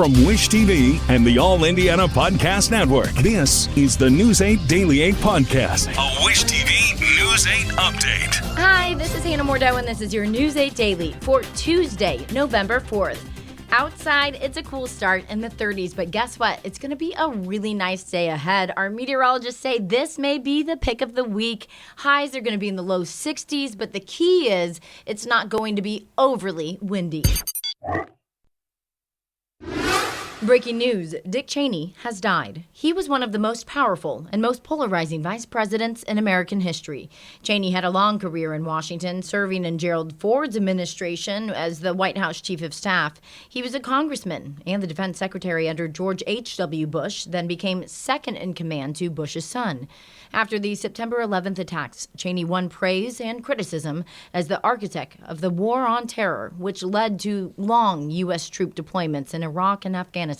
From Wish TV and the All Indiana Podcast Network, this is the News 8 Daily 8 Podcast, a Wish TV News 8 update. Hi, this is Hannah Mordeau, and this is your News 8 Daily for Tuesday, November 4th. Outside, it's a cool start in the 30s, but guess what? It's going to be a really nice day ahead. Our meteorologists say this may be the pick of the week. Highs are going to be in the low 60s, but the key is it's not going to be overly windy. Breaking news, Dick Cheney has died. He was one of the most powerful and most polarizing vice presidents in American history. Cheney had a long career in Washington, serving in Gerald Ford's administration as the White House chief of staff. He was a congressman and the defense secretary under George H.W. Bush, then became second in command to Bush's son. After the September 11th attacks, Cheney won praise and criticism as the architect of the war on terror, which led to long U.S. troop deployments in Iraq and Afghanistan.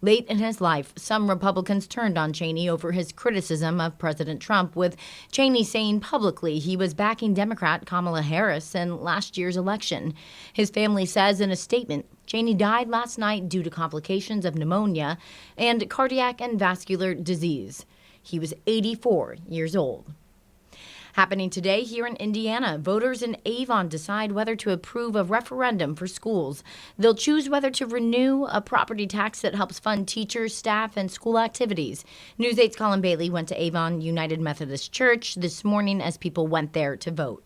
Late in his life, some Republicans turned on Cheney over his criticism of President Trump, with Cheney saying publicly he was backing Democrat Kamala Harris in last year's election. His family says in a statement, Cheney died last night due to complications of pneumonia and cardiac and vascular disease. He was 84 years old. Happening today here in Indiana, voters in Avon decide whether to approve a referendum for schools. They'll choose whether to renew a property tax that helps fund teachers, staff, and school activities. News 8's Colin Bailey went to Avon United Methodist Church this morning as people went there to vote.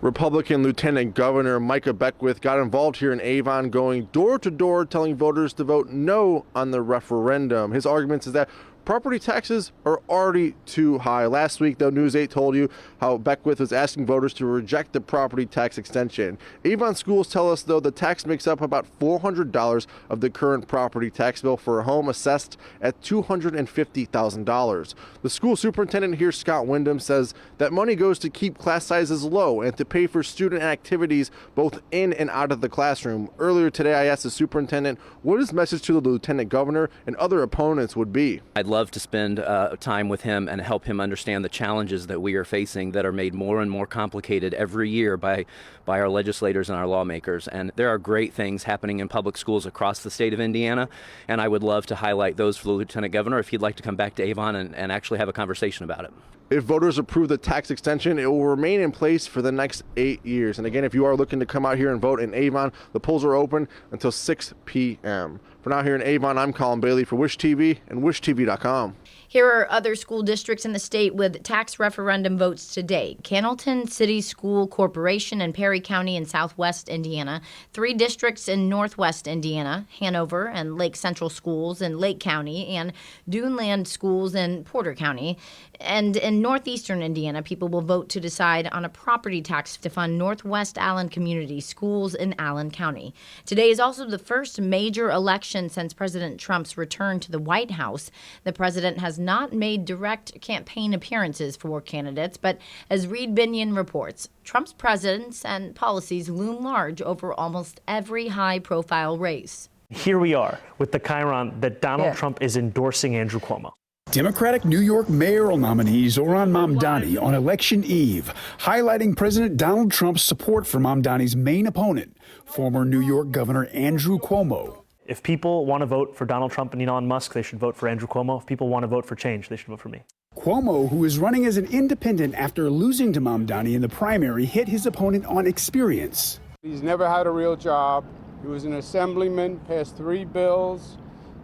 Republican Lieutenant Governor Micah Beckwith got involved here in Avon, going door to door telling voters to vote no on the referendum. His argument is that property taxes are already too high. Last week, though, News 8 told you how Beckwith was asking voters to reject the property tax extension. Avon schools tell us, though, the tax makes up about $400 of the current property tax bill for a home assessed at $250,000. The school superintendent here, Scott Wyndham, says that money goes to keep class sizes low and to pay for student activities both in and out of the classroom. Earlier today, I asked the superintendent what his message to the lieutenant governor and other opponents would be. I'd love to spend time with him and help him understand the challenges that we are facing that are made more and more complicated every year by our legislators and our lawmakers. And there are great things happening in public schools across the state of Indiana, and I would love to highlight those for the lieutenant governor if he'd like to come back to Avon and actually have a conversation about it. If voters approve the tax extension, it will remain in place for the next 8 years. And again, if you are looking to come out here and vote in Avon, the polls are open until 6 p.m. For now, here in Avon, I'm Colin Bailey for Wish TV and WishTV.com. Here are other school districts in the state with tax referendum votes today. Cannleton City School Corporation in Perry County in southwest Indiana. 3 districts in northwest Indiana, Hanover and Lake Central Schools in Lake County, and Duneland Schools in Porter County. And in northeastern Indiana, people will vote to decide on a property tax to fund Northwest Allen Community Schools in Allen County. Today is also the first major election since President Trump's return to the White House. The president has not made direct campaign appearances for candidates, but as Reed Binion reports, Trump's presence and policies loom large over almost every high-profile race. Here we are with the chyron that Donald Trump is endorsing Andrew Cuomo. Democratic New York mayoral nominee Zohran Mamdani on election eve, highlighting President Donald Trump's support for Mamdani's main opponent, former New York Governor Andrew Cuomo. If people want to vote for Donald Trump and Elon Musk, they should vote for Andrew Cuomo. If people want to vote for change, they should vote for me. Cuomo, who is running as an independent after losing to Mamdani in the primary, hit his opponent on experience. He's never had a real job. He was an assemblyman, passed 3 bills,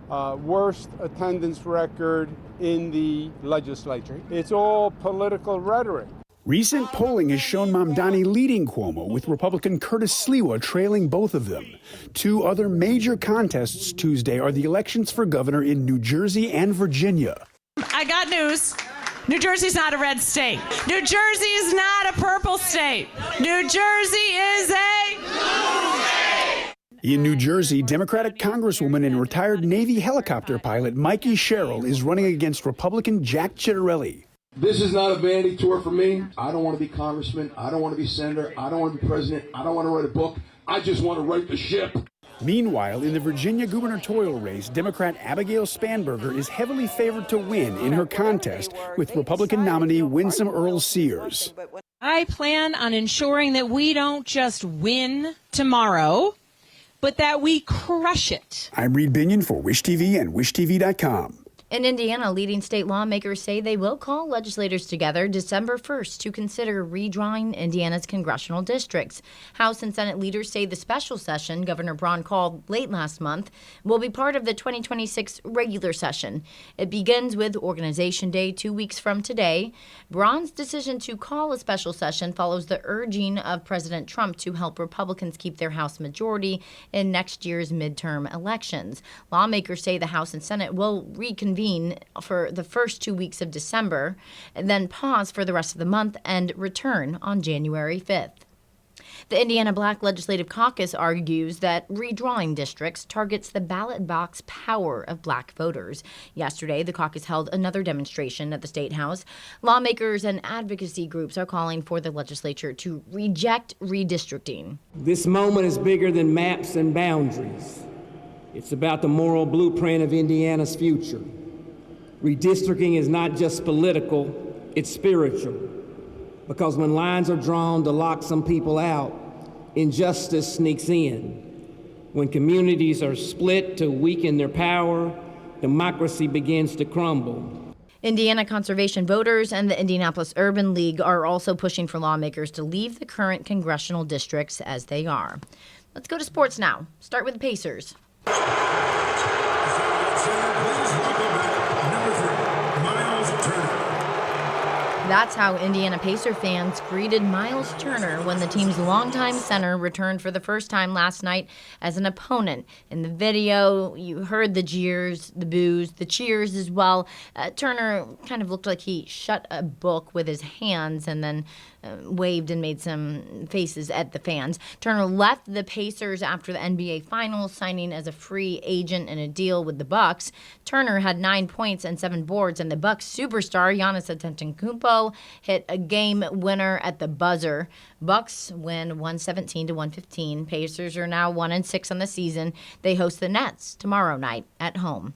worst attendance record in the legislature. It's all political rhetoric. Recent polling has shown Mamdani leading Cuomo, with Republican Curtis Sliwa trailing both of them. 2 other major contests Tuesday are the elections for governor in New Jersey and Virginia. I got news. New Jersey's not a red state. New Jersey is not a purple state. New Jersey is a blue state. In New Jersey, Democratic Congresswoman and retired Navy helicopter pilot Mikey Sherrill is running against Republican Jack Ciattarelli. This is not a vanity tour for me. I don't want to be congressman. I don't want to be senator. I don't want to be president. I don't want to write a book. I just want to right the ship. Meanwhile, in the Virginia gubernatorial race, Democrat Abigail Spanberger is heavily favored to win in her contest with Republican nominee Winsome Earl Sears. I plan on ensuring that we don't just win tomorrow, but that we crush it. I'm Reed Binion for Wish TV and WishTV.com. In Indiana, leading state lawmakers say they will call legislators together December 1st to consider redrawing Indiana's congressional districts. House and Senate leaders say the special session Governor Braun called late last month will be part of the 2026 regular session. It begins with Organization Day 2 weeks from today. Braun's decision to call a special session follows the urging of President Trump to help Republicans keep their House majority in next year's midterm elections. Lawmakers say the House and Senate will reconvene for the first 2 weeks of December, and then pause for the rest of the month and return on January 5th. The Indiana Black Legislative Caucus argues that redrawing districts targets the ballot box power of black voters. Yesterday, the caucus held another demonstration at the State House. Lawmakers and advocacy groups are calling for the legislature to reject redistricting. This moment is bigger than maps and boundaries. It's about the moral blueprint of Indiana's future. Redistricting is not just political, it's spiritual. Because when lines are drawn to lock some people out, injustice sneaks in. When communities are split to weaken their power, democracy begins to crumble. Indiana conservation voters and the Indianapolis Urban League are also pushing for lawmakers to leave the current congressional districts as they are. Let's go to sports now. Start with the Pacers. That's how Indiana Pacer fans greeted Myles Turner when the team's longtime center returned for the first time last night as an opponent. In the video, you heard the jeers, the boos, the cheers as well. Turner kind of looked like he shut a book with his hands and then waved and made some faces at the fans. Turner left the Pacers after the NBA Finals, signing as a free agent in a deal with the Bucks. Turner had 9 points and 7 boards, and the Bucks superstar Giannis Antetokounmpo hit a game winner at the buzzer. Bucks win 117-115. Pacers are now 1-6 on the season. They host the Nets tomorrow night at home.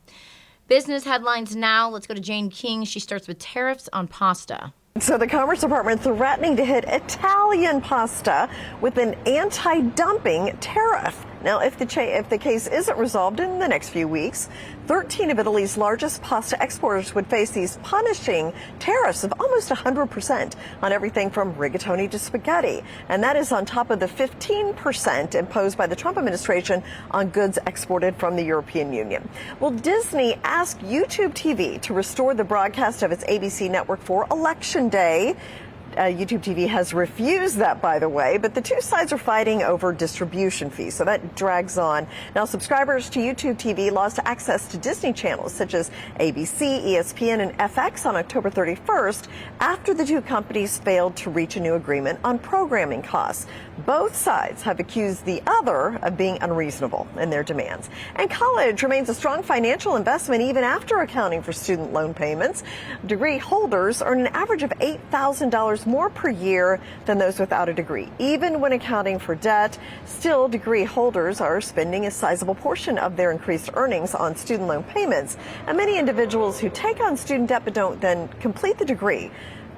Business headlines now. Let's go to Jane King. She starts with tariffs on pasta. So the Commerce Department threatening to hit Italian pasta with an anti-dumping tariff. Now, if the case isn't resolved in the next few weeks, 13 of Italy's largest pasta exporters would face these punishing tariffs of almost 100% on everything from rigatoni to spaghetti. And that is on top of the 15% imposed by the Trump administration on goods exported from the European Union. Well, Disney asked YouTube TV to restore the broadcast of its ABC network for Election Day. YouTube TV has refused that, by the way, but the two sides are fighting over distribution fees, so that drags on. Now, subscribers to YouTube TV lost access to Disney channels such as ABC, ESPN, and FX on October 31st after the two companies failed to reach a new agreement on programming costs. Both sides have accused the other of being unreasonable in their demands. And college remains a strong financial investment even after accounting for student loan payments. Degree holders earn an average of $8,000 more per year than those without a degree. Even when accounting for debt, still degree holders are spending a sizable portion of their increased earnings on student loan payments. And many individuals who take on student debt but don't then complete the degree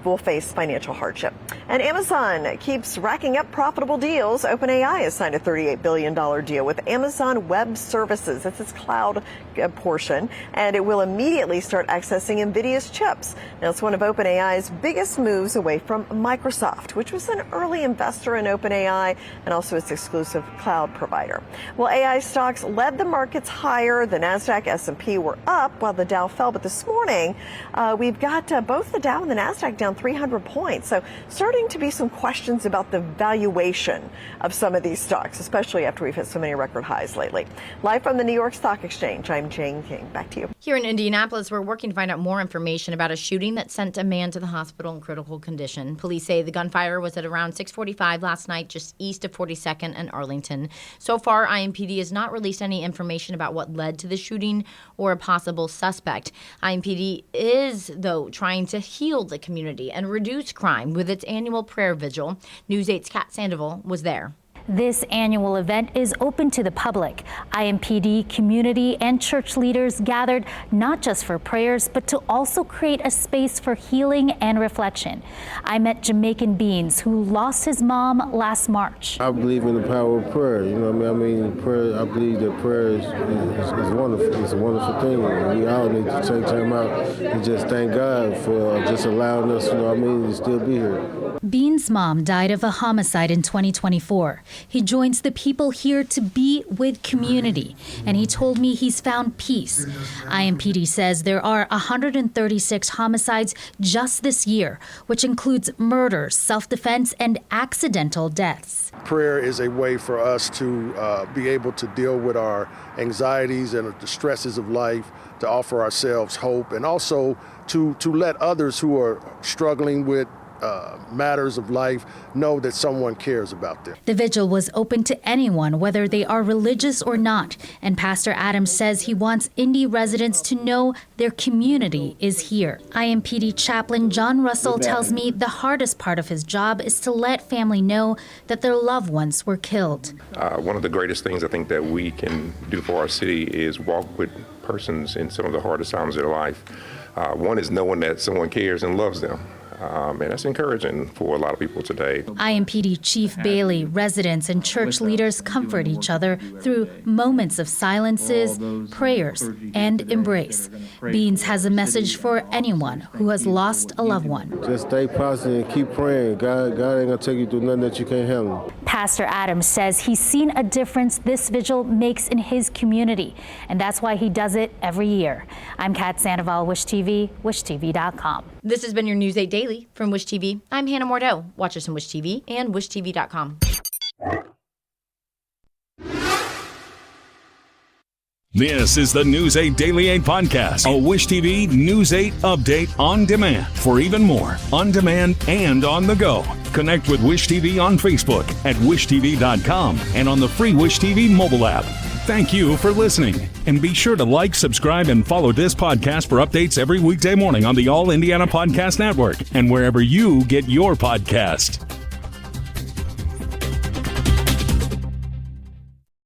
will face financial hardship. And Amazon keeps racking up profitable deals. OpenAI has signed a $38 billion deal with Amazon Web Services. That's its cloud portion, and it will immediately start accessing NVIDIA's chips. Now, it's one of OpenAI's biggest moves away from Microsoft, which was an early investor in OpenAI and also its exclusive cloud provider. Well, AI stocks led the markets higher. The NASDAQ, S&P were up while the Dow fell. But this morning, we've got both the Dow and the NASDAQ down 300 points. So starting to be some questions about the valuation of some of these stocks, especially after we've hit so many record highs lately. Live from the New York Stock Exchange, I'm Jane King. Back to you. Here in Indianapolis, we're working to find out more information about a shooting that sent a man to the hospital in critical condition. Police say the gunfire was at around 6:45 last night, just east of 42nd and Arlington. So far, IMPD has not released any information about what led to the shooting or a possible suspect. IMPD is, though, trying to heal the community and reduce crime with its annual prayer vigil. News 8's Kat Sandoval was there. This annual event is open to the public. IMPD, community, and church leaders gathered not just for prayers, but to also create a space for healing and reflection. I met Jamaican Beans, who lost his mom last March. I believe in the power of prayer. You know what I mean? Prayer. I believe that prayer is wonderful. It's a wonderful thing. We all need to take time out and just thank God for just allowing us, to still be here. Bean's mom died of a homicide in 2024. He joins the people here to be with community, and he told me he's found peace. IMPD says there are 136 homicides just this year, which includes murders, self-defense, and accidental deaths. Prayer is a way for us to be able to deal with our anxieties and the stresses of life, to offer ourselves hope, and also to let others who are struggling with matters of life know that someone cares about them. The vigil was open to anyone, whether they are religious or not, and Pastor Adams says he wants Indy residents to know their community is here. IMPD chaplain John Russell tells me the hardest part of his job is to let family know that their loved ones were killed. One of the greatest things I think that we can do for our city is walk with persons in some of the hardest times of their life. One is knowing that someone cares and loves them. And that's encouraging for a lot of people today. IMPD Chief Bailey, residents, and church leaders comfort each other through moments of silences, prayers, and embrace. Beans has a message for anyone who has lost a loved one. Just stay positive and keep praying. God ain't gonna take you through nothing that you can't handle. Pastor Adams says he's seen a difference this vigil makes in his community, and that's why he does it every year. I'm Kat Sandoval, Wish TV, wishtv.com. This has been your News 8 Daily from Wish TV. I'm Hannah Mordeau. Watch us on Wish TV and wishtv.com. This is the News 8 Daily 8 podcast, a Wish TV News 8 update on demand. For even more, on demand and on the go. Connect with Wish TV on Facebook at wishtv.com and on the free Wish TV mobile app. Thank you for listening. And be sure to like, subscribe, and follow this podcast for updates every weekday morning on the All Indiana Podcast Network and wherever you get your podcast.